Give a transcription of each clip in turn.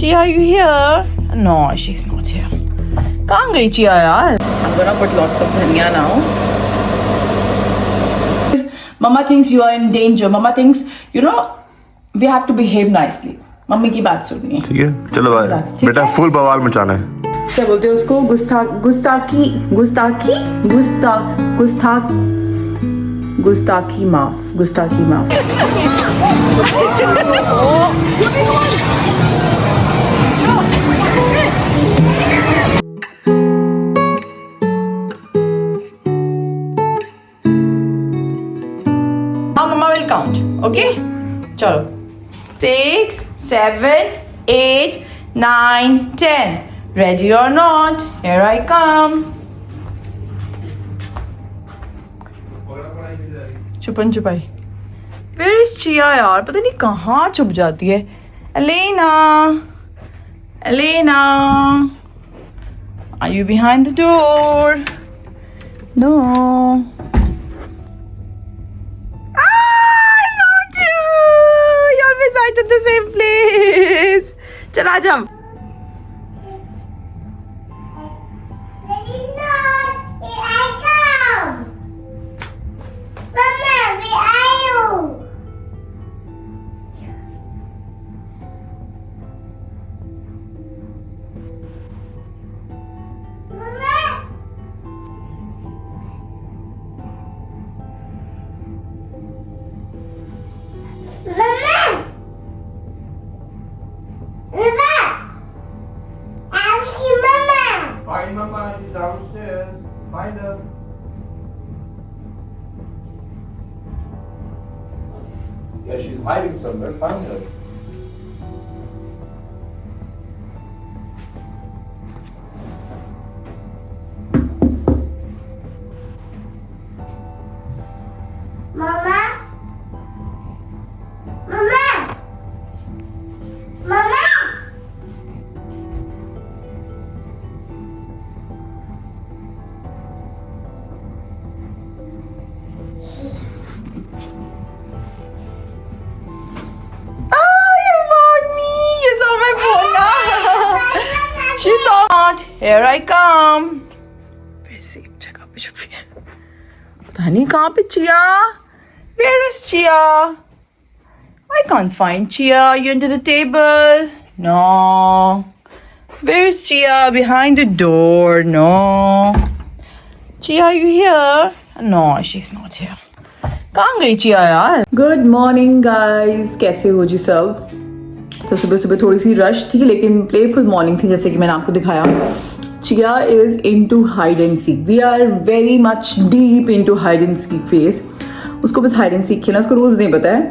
Chia, are you here? No, she's not here. कहाँ गई Chia यार? I'm gonna put lots of dhania now. Mama thinks you are in danger. Mama thinks, we have to behave nicely. Mummy की बात सुनिए. ठीक है, चलो भाई. बेटा फुल बवाल मचाना है. क्या बोलते हैं उसको? गुस्ताखी माफ. Mama will count. Okay? चलो. 6, 7, 8, 9, 10. Ready or not? Here I come. छुपन छुपाई. Where is Chia यार? पता नहीं कहाँ छुप जाती है. Elena, are you behind the door? No. I found you. You always right at the same place. चल आ जा. Find Mama, she's downstairs. Find her. Yeah, she's hiding somewhere. Find her. Here I come. वैसे जगह पे छुपी है. पता नहीं कहाँ पे Chia. Where is Chia? I can't find Chia. You under the table? No. Where is Chia? Behind the door? No. Chia, are you here? No, she's not here. कहाँ गई Chia यार? Good morning guys. कैसे हो जी सब? तो सुबह थोड़ी सी rush थी लेकिन प्लेफुल मॉर्निंग थी जैसे कि मैंने आपको दिखाया. Chia is into hide and seek. We are very much deep into hide and seek phase. उसको बस hide and seek खेलना, उसको रूल्स नहीं पता है.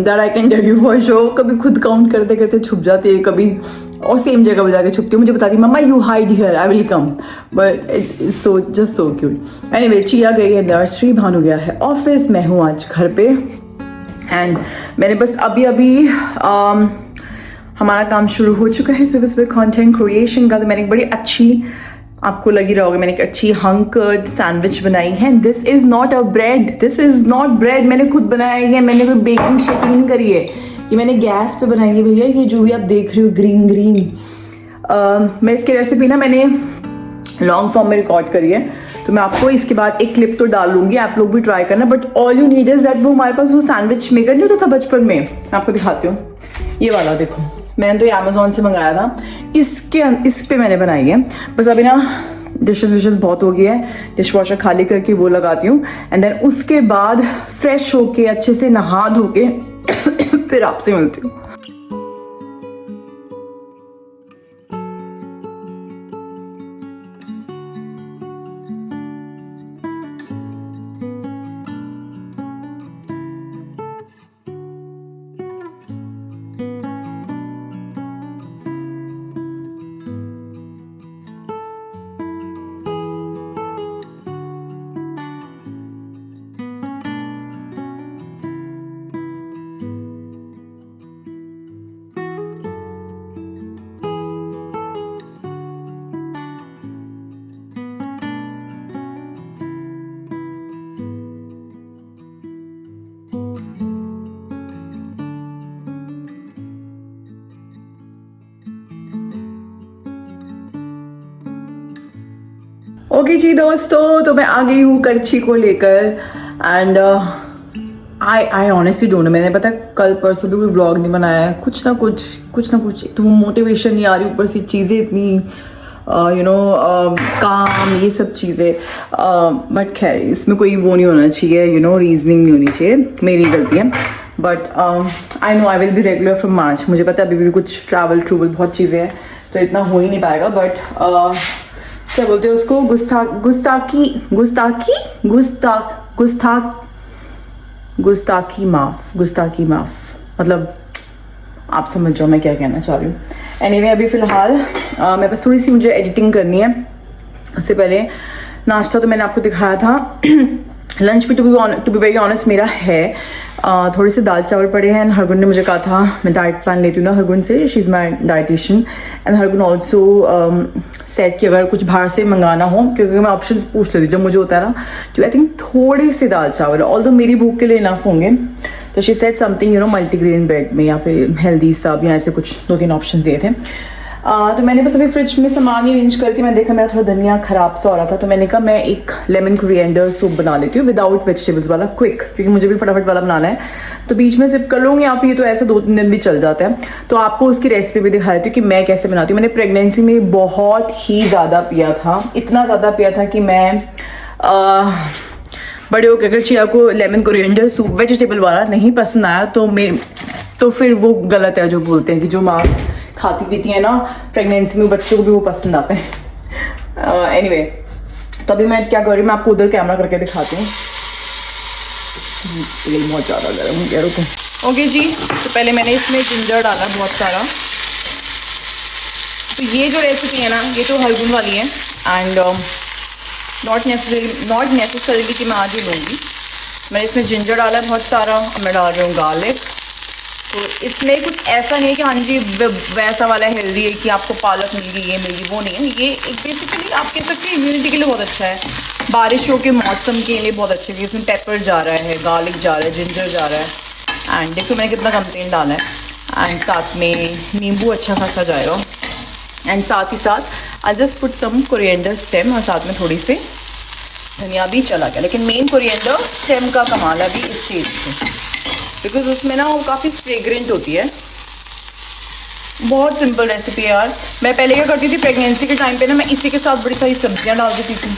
That I can tell you for sure. कभी खुद काउंट करते करते छुप जाती है, कभी और सेम जगह पर जाके छुपती है. मुझे बताती है मम्मा you hide here, I will come. But it's just so cute. Anyway, Chia गई है नर्सरी, भानु गया है ऑफिस, मैं हूँ आज घर पे. एंड मैंने बस अभी हमारा काम शुरू हो चुका है सुबह सुबह कंटेंट क्रिएशन का. तो मैंने एक बड़ी अच्छी, आपको लगी रहोगे, मैंने एक अच्छी हंकर्ड सैंडविच बनाई है. This is not a bread, this is not bread. मैंने खुद बनाया है, मैंने कोई बेकिंग शेकिंग नहीं करी है. ये मैंने गैस पे बनाई है भैया. ये जो भी आप देख रहे हो ग्रीन मैं इसकी रेसिपी ना मैंने लॉन्ग फॉर्म में रिकॉर्ड करी है, तो मैं आपको इसके बाद एक क्लिप तो डाल लूँगी, आप लोग भी ट्राई करना. But all you need is that, वो हमारे पास वो सैंडविच मेकर नहीं होता था बचपन में, मैं आपको दिखाती हूँ. ये वाला देखो, मैंने तो अमेज़ॉन से मंगाया था. इस पे मैंने बनाई है. बस अभी ना डिशेस बहुत हो गई है, डिश वॉशर खाली करके वो लगाती हूँ. एंड देन उसके बाद फ्रेश होके अच्छे से नहा धो के फिर आपसे मिलती हूँ. ओके जी दोस्तों, तो मैं आ गई हूँ करछी को लेकर and I honestly don't know, मैंने पता कल परसों भी कोई ब्लॉग नहीं बनाया है, कुछ ना कुछ तो मोटिवेशन नहीं आ रही, ऊपर से चीज़ें इतनी काम, ये सब चीज़ें, बट खैर इसमें कोई वो नहीं होना चाहिए, रीजनिंग नहीं होनी चाहिए, मेरी गलती है। But I know I will be regular from March. मुझे पता है अभी भी कुछ ट्रैवल बहुत चीज़ें हैं तो इतना हो ही नहीं पाएगा, बट क्या बोलते हैं उसको, गुस्ताखी माफ, मतलब आप समझ जाओ मैं क्या कहना चाह रही हूँ। एनीवे अभी फ़िलहाल मेरे पास थोड़ी सी मुझे एडिटिंग करनी है। उससे पहले नाश्ता तो मैंने आपको दिखाया था। लंच भी टू बी वेरी ऑनेस्ट मेरा है, थोड़े से दाल चावल पड़े हैं एंड हरगुन ने मुझे कहा था, मैं डाइट प्लान लेती हूँ ना हरगुन से, she is my dietitian and Hargun also set कि अगर कुछ बाहर से मंगाना हो, क्योंकि मैं ऑप्शंस पूछ लेती हूँ जब मुझे होता है ना, तो आई थिंक थोड़ी सी दाल चावल ऑल्दो मेरी भूख के लिए इनफ होंगे, तो she said something multigrain bread में या फिर हेल्दी सब या ऐसे कुछ 2-3 ऑप्शन दिए थे। तो मैंने बस अभी फ्रिज में सामान ही अरेंज करके मैं देखा मेरा थोड़ा धनिया खराब सा हो रहा था, तो मैंने कहा मैं एक लेमन कोरिएंडर सूप बना लेती हूँ विदाउट वेजिटेबल्स वाला, क्विक, क्योंकि मुझे भी फटाफट वाला बनाना है, तो बीच में सिप कर लूँगी या फिर ये तो ऐसे 2-3 दिन भी चल जाता है। तो आपको उसकी रेसिपी भी दिखा देती हूँ कि मैं कैसे बनाती हूँ। मैंने प्रेगनेंसी में बहुत ही ज़्यादा पिया था, इतना ज़्यादा पिया था कि मैं बड़े होकर अगर चिया को लेमन कोरिएंडर सूप वेजिटेबल वाला नहीं पसंद आया तो फिर वो गलत है जो बोलते हैं कि जो माँ खाती पीती है ना प्रेगनेंसी में, बच्चों को भी वो पसंद आता है। एनीवे तो अभी मैं क्या कर रही हूँ, मैं आपको उधर कैमरा करके दिखाती हूँ। तेल बहुत ज़्यादा गर्म हो गया, रुको। ओके जी, तो पहले मैंने इसमें जिंजर डाला बहुत सारा। तो ये जो रेसिपी है ना, ये तो हरगुन वाली है एंड नॉट नेसेसरीली कि मैं आज ही लूँगी। मैंने इसमें जिंजर डाला है बहुत सारा, और मैं डाल रही हूँ गार्लिक। तो इसमें कुछ ऐसा नहीं है कि हाँ जी वैसा वाला हेल्दी है कि आपको पालक मिल गई, ये मिल गई, वो नहीं है। ये एक बेसिकली आप कह सकते हैं इम्यूनिटी के लिए बहुत अच्छा है, बारिशों के मौसम के लिए बहुत अच्छा है। इसमें पेपर जा रहा है, गार्लिक जा रहा है, जिंजर जा रहा है एंड देखो मैंने कितना कम तेल डाला है एंड साथ में नींबू अच्छा खासा जाएगा एंड साथ ही साथ I just put some coriander stem और साथ में थोड़ी सी धनिया भी चला गया। लेकिन मेन कोरिएंडर स्टेम का कमाल है अभी इस स्टेज पे, बिकॉज उसमें ना वो काफ़ी फ्रेग्रेंट होती है। बहुत सिंपल रेसिपी है यार। मैं पहले क्या करती थी प्रेगनेंसी के टाइम पे ना, मैं इसी के साथ बड़ी सारी सब्जियां डाल देती थी,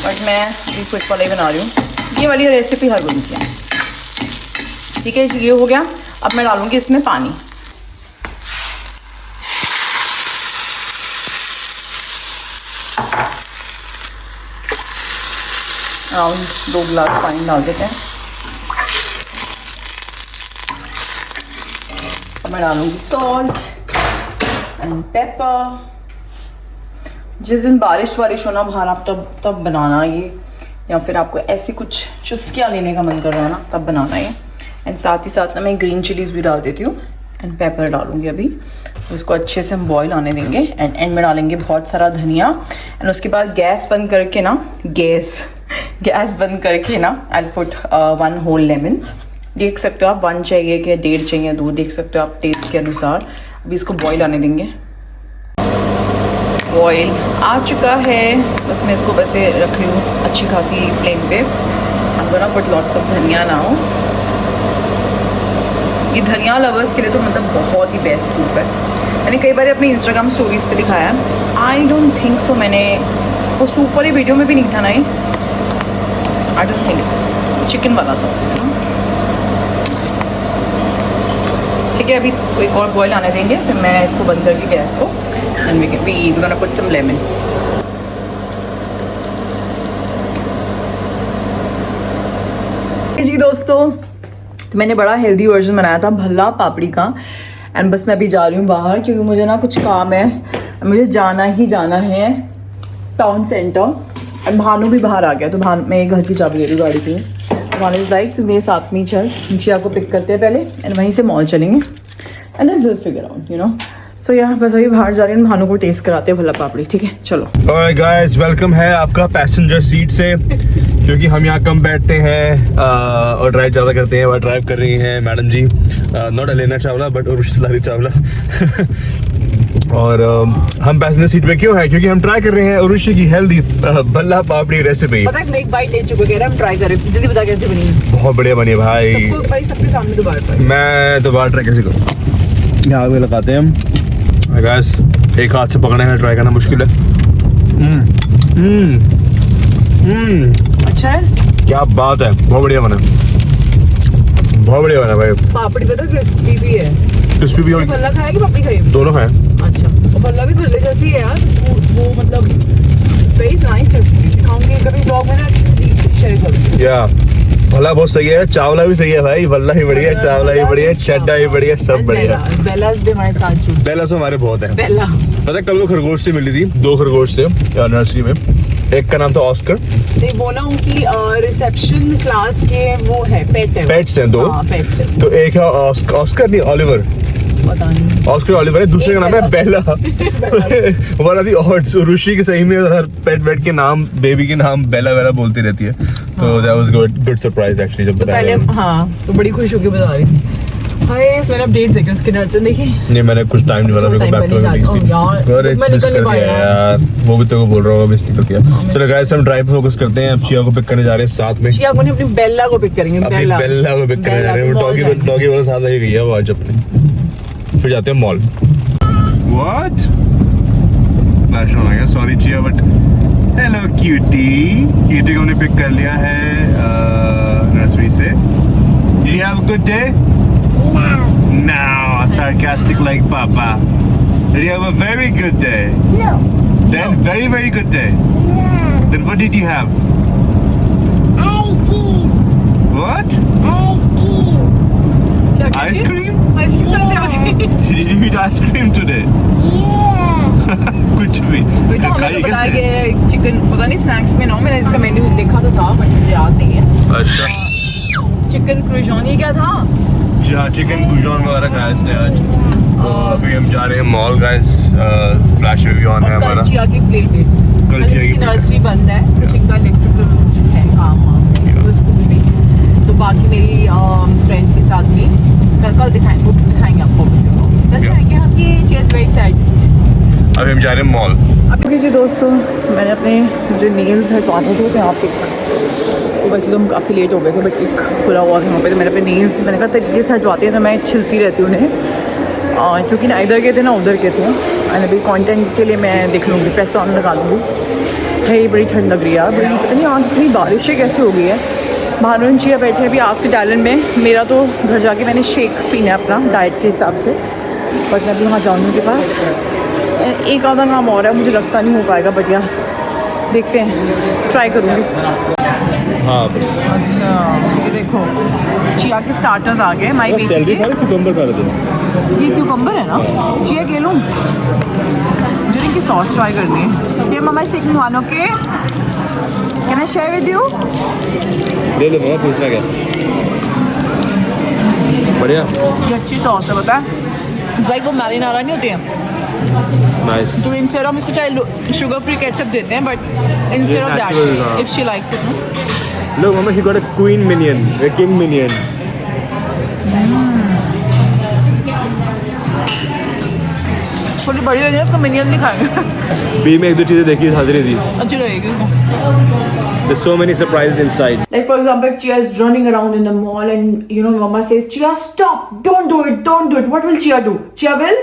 बट मैं भी क्विक वाला ही बना रही हूँ। ये वाली रेसिपी हर बन की है। ठीक है, ये हो गया। अब मैं डालूँगी इसमें पानी। अराउंड 2 गिलास पानी डाल देते हैं। मैं डालूंगी सॉल्ट एंड पेपर। जिस दिन बारिश हो ना बाहर, आप तब बनाना ये, या फिर आपको ऐसी कुछ चुस्कियाँ लेने का मन कर रहा है ना, तब बनाना ये। एंड साथ ही साथ ना मैं ग्रीन चिलीज़ भी डाल देती हूँ एंड पेपर डालूंगी अभी। इसको अच्छे से हम बॉईल आने देंगे एंड एंड में डालेंगे बहुत सारा धनिया एंड उसके बाद गैस बंद करके ना आई पुट 1 होल लेमन। देख सकते हो आप 1 चाहिए कि 1.5 चाहिए, 2 देख सकते हो आप टेस्ट के अनुसार। अभी इसको बॉईल आने देंगे। बॉईल आ चुका है, बस मैं इसको वैसे रख रही हूँ अच्छी खासी फ्लेम पे। I'm gonna put lots of धनिया now। ये धनिया लवर्स के लिए तो मतलब बहुत ही बेस्ट सूप है। मैंने कई बार अपनी इंस्टाग्राम स्टोरीज पे दिखाया है। आई डोंट थिंक सो मैंने वो सूप वाली वीडियो में भी नहीं था ना ये, I don't think so, chicken वाला था उसमें ना। ठीक है, अभी इसको एक और बॉईल आने देंगे, फिर मैं इसको बंद करके गैस को and we gonna put some lemon. जी दोस्तों, तो मैंने बड़ा हेल्दी वर्जन बनाया था भल्ला पापड़ी का एंड बस मैं अभी जा रही हूँ बाहर, क्योंकि मुझे ना कुछ काम है, मुझे जाना है टाउन सेंटर। एंड भानु भी बाहर आ गया, तो मैं घर की चाबी ले रही हूँ गाड़ी की। भानु इज लाइक तो मेरे साथ में ही चल, चिया को पिक करते हैं पहले एंड वहीं से मॉल चलेंगे and then will figure out so यहाँ बस अभी बाहर जा रही हूँ, भानु को टेस्ट कराते हैं भल्ला पापड़ी। ठीक है, चलो। ऑलराइट गाइस, वेलकम है आपका पैसेंजर सीट से, क्योंकि हम यहाँ कम बैठते हैं और ड्राइव ज़्यादा करते हैं। और ड्राइव कर रही हैं madam ji, not Alena Chawla but Urvashi Chawla. और हम पैसेंजर सीट पे क्यों है? क्योंकि हम ट्राई कर रहे हैं उर्वशी की हेल्दी भल्ला पापड़ी रेसिपी। पता है मैं एक बाइट ले चुका, कह रहा हम ट्राई करें, जल्दी बता कैसे बनी। बहुत बढ़िया बनी है भाई। सबको भाई सबके सामने दोबारा ट्राई। मैं दोबारा ट्राई कैसे करूँ? यहाँ पे लगाते हैं हम। गैस एक हाथ से पकड़ने का ट्राई करना मुश्किल है। अच्छा है, क्या बात है, बहुत बढ़िया बना, बहुत बढ़िया बना भाई। पापड़ी पता क्रिस्पी भी है, क्रिस्पी भी और भल्ला खाया कि पापड़ी खाई? दोनों खाए। अच्छा, और भल्ला भी भल्ले जैसी है यार, वो मतलब इट्स वेरी नाइस रेसिपी। खाऊंगी कभी ब्लॉग में ना, शेयर करूंगी। या भला बहुत सही है, चावला भी सही है भाई, भल्ला भी बढ़िया, चावला भी बढ़िया, चड्डा भी बढ़िया, सब बढ़िया। बेलास भी हमारे साथ जुड़। बेला से हमारे बहुत है। बेला पता है कल वो खरगोश से मिली थी, 2 खरगोश थे नर्सरी में। एक का नाम था ऑस्कर। नहीं, वो ना उनकी रिसेप्शन क्लास के वो है, पेट है, पेट्स हैं 2। हाँ, पेट्स है। तो एक है ऑस्कर नहीं, ऑलिवर। पता नहीं, ऑस्कर ऑलिवर है, दूसरे का नाम है बेला। वन ऑफ द ऑड्स, ऋषि के सही में हर पेट के नाम, बेबी के नाम बेला वेला बोलती रहती है। तो that was good surprise actually जब पहले बताया। हाँ, तो बड़ी खुश होकर बता रही थी। हाय, इसमें अपडेट्स है कि उसके नर्चर देखिए। नहीं, मैंने कुछ टाइम नहीं वाला, मेरे को बैक टू बैक यार मैं निकल नहीं पाया यार, वो भी तेरे को बोल रहा होगा, मिस निकल गया। चलो गाइस हम ड्राइव पे फोकस करते हैं। अब चिया को पिक करने जा रहे हैं साथ में। चिया को नहीं, अपनी बेला को पिक करेंगे। अपनी बेला को पिक करने जा रहे हैं। वो डॉगी वाला साथ लेके गई है वो आज अपनी। फिर जाते हैं मॉल। व्हाट फ्लैश ऑन आ गया, sorry Chia, but hello cutie. Cutie को हमने पिक कर लिया है नर्सरी से। Did you have a good day? No, sarcastic like Papa. Did you have a very good day? No. Then very, very good day. No. Then what did you have? Ice cream. What? Ice cream. Ice cream? Ice cream कैसे आ गई? Did you eat ice cream today? Yeah. कुछ भी। बेटा हमें खाई तो बताया किसने? गया है चिकन, पता नहीं स्नैक्स में ना, मैंने इसका मेन्यू देखा तो था बट मुझे याद नहीं है। अच्छा। चिकन क्रूजॉन, ये क्या था? जी हाँ, चिकन गुजौन वगैरह खाया इसने आज। तो अभी हम जा रहे हैं mall guys. Flash review on है और हमारा। कल चिया की प्ले डेट, कल कल चिया की इसकी play नर्सरी बंद है, कुछ इनका इलेक्ट्रिकल है काम वाम, तो स्कूल भी। तो बाकी मेरी फ्रेंड्स के साथ भी कल दिखाएंगे, वो दिखाएंगे आपको कल जाएंगे हम। ये चीज़ वेरी एक्साइटेड। अभी हम जा रहे हैं मॉल। ओके जी दोस्तों, मैंने अपने मुझे नेल्स हटवाने थे तो यहाँ पे तो वैसे तो हम काफ़ी लेट हो गए थे, बट एक खुला हुआ था वहाँ पे, तो मैंने अपने नेल्स, मैंने कहा तरीके से हटवाते हैं तो मैं छिलती रहती हूँ उन्हें, क्योंकि ना इधर के थे ना उधर के थे। एंड अभी कंटेंट के लिए मैं देख लूँगी, प्रेस ऑन लगा लूँगी। है, बड़ी ठंड लग रही है यार, बड़ी पता नहीं आज इतनी बारिशें कैसे हो गई है। भानु चिया बैठे अभी आज के टैलेंट में। मेरा तो घर जाके मैंने शेक पीना है अपना डाइट के हिसाब से, बट मैं अभी वहाँ जाऊँगी उनके पास। एक आधा काम और है, मुझे लगता नहीं हो पाएगा, बट यार देखते हैं, ट्राई करूँगी। हाँ अच्छा, ये देखो चिया के स्टार्टर्स आ गए। माई बेबी के क्यूकम्बर खा रहे थे। ये क्यूकम्बर है ना, चिया के लूँ, मुझे इनकी सॉस ट्राई करनी है। Chia mamma shaking one, okay, can I share with you? ले लो मम्मा, पूछना क्या? बढ़िया, ये अच्छी सॉस है, पता है लाइक वो मैरिनारा नहीं होती है, नाइस। तो इंस्टेड हम इसको चाहे शुगर फ्री केचप देते हैं, but instead of natural, that हाँ। If she likes it. Look, Mama, she got a queen minion, a king minion. थोड़ी बड़ी लगी है, उसको मिनियन नहीं खाएंगे। बी में 1-2 चीजें देखी हाजिर थी। अच्छी रहेगी। There's so many surprises inside. Like for example, if Chia is running around in the mall and you know Mama says, Chia, stop! Don't do it! Don't do it! What will Chia do? Chia will?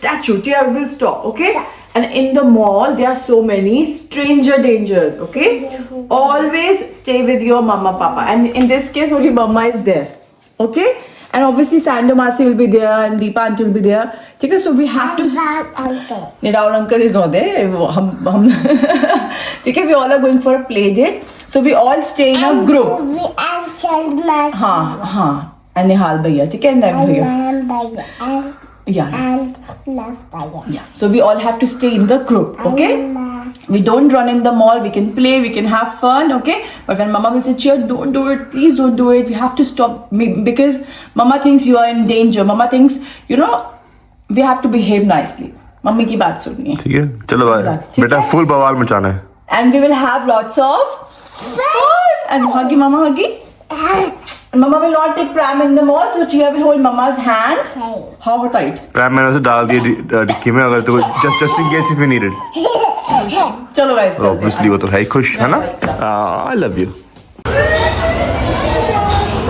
Statue. Chia will stop, okay? And in the mall, there are so many stranger dangers, okay? Always stay with your mama, papa. And in this case, only mama is there, okay? And obviously, Sando Masi will be there and Deepa auntie will be there. Okay, so we have to. Nidal uncle is not there. Okay, we all are going for a play date. So we all stay in a group. हाँ. And Nihal भैया, ठीक है, and भैया. Yeah. Yeah. So we all have to stay in the group, okay? We don't run in the mall. We can play. We can have fun, okay? But when Mama will say, "Chia, don't do it. Please don't do it. We have to stop because Mama thinks you are in danger. Mama thinks, you know, we have to behave nicely." Mummy की बात सुननी है. ठीक है, चलो भाई. बेटा full बवाल मचाना है. And we will have lots of fun. And huggy, Mama, huggy. Mama will not take pram in the mall, so Chia will hold Mama's hand. Okay. How tight? Pram मैंने उसे डाल दिया डिक्की में, अगर तो just in case if you need it. चलो guys. Obviously वो तो है ही खुश है ना. I love you.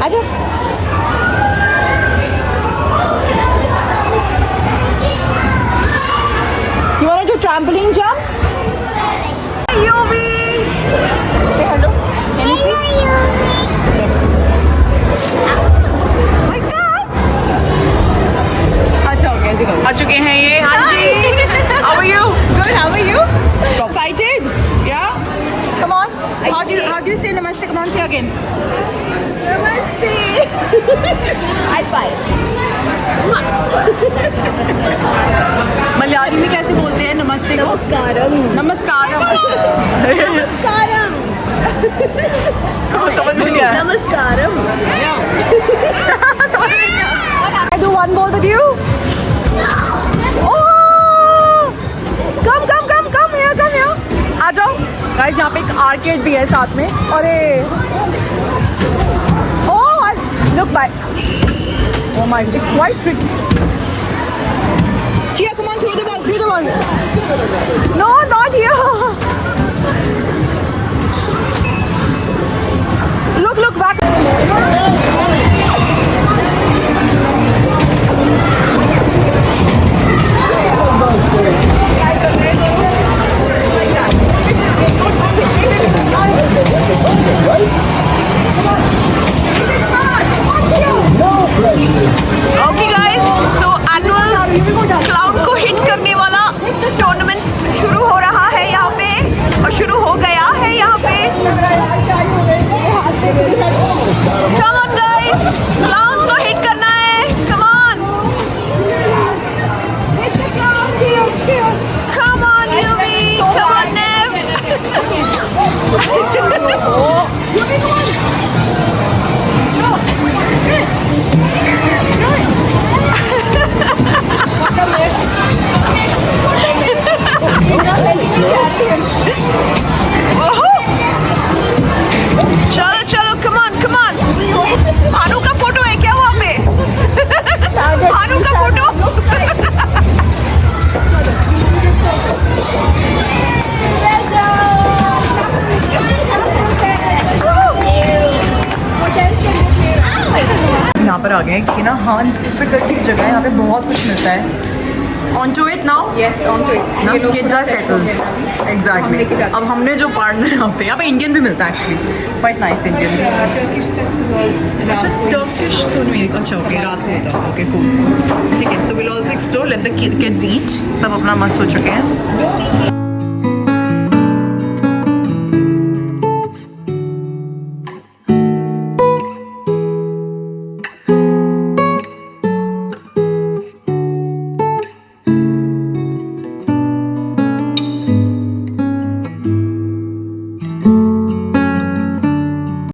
आजा. You wanna do trampoline jump? Yuvi. Say hello. Can you see? My God. अच्छा हो गया, ऐसे करो. आ चुके हैं ये. हाँ जी. How are you? Good. How are you? Excited? Yeah. Come on. How do you say namaste? Come on, say again. Namaste. High five. Malayali में कैसे बोलते हैं नमस्ते को? नमस्कारम. नमस्कारम. नमस्कारम. समझ नहीं आया. नमस्कारम. समझ नहीं आया. I do one more with you. Oh! Come here. आ जाओ. Guys, यहाँ पे एक आर्केड भी है साथ में. अरे. Oh, look back. Oh my, it's quite tricky. Chia, come on, throw the ball. No, not here. Look back. Okay guys, तो एनुअल क्लाउड को हिट करने वाला टूर्नामेंट शुरू हो रहा है यहाँ पे, और शुरू हो गया है यहाँ पे. Come on guys, क्लाउड को हिट करना है. Come on. Come on Yuvi. Come on Nev. Yuvi, come on. चलो कम ऑन. भानु का फोटो है क्या वहाँ पे? भानु का फोटो. यहाँ पर आ गए कि ना हांस फिकर की जगह, यहाँ पे बहुत कुछ मिलता है. On to it now? Yes, on to it. Now kids are settled. Exactly. अब हमने जो पढ़ना है यहाँ पे इंडियन भी मिलता है actually. Quite nice Indian. Turkish stuff is all. अच्छा टर्किश तो नहीं. अच्छा ओके, रात को होता है. Okay cool. ठीक है. So we'll also explore. Let the kids eat. सब अपना मस्त हो चुके हैं.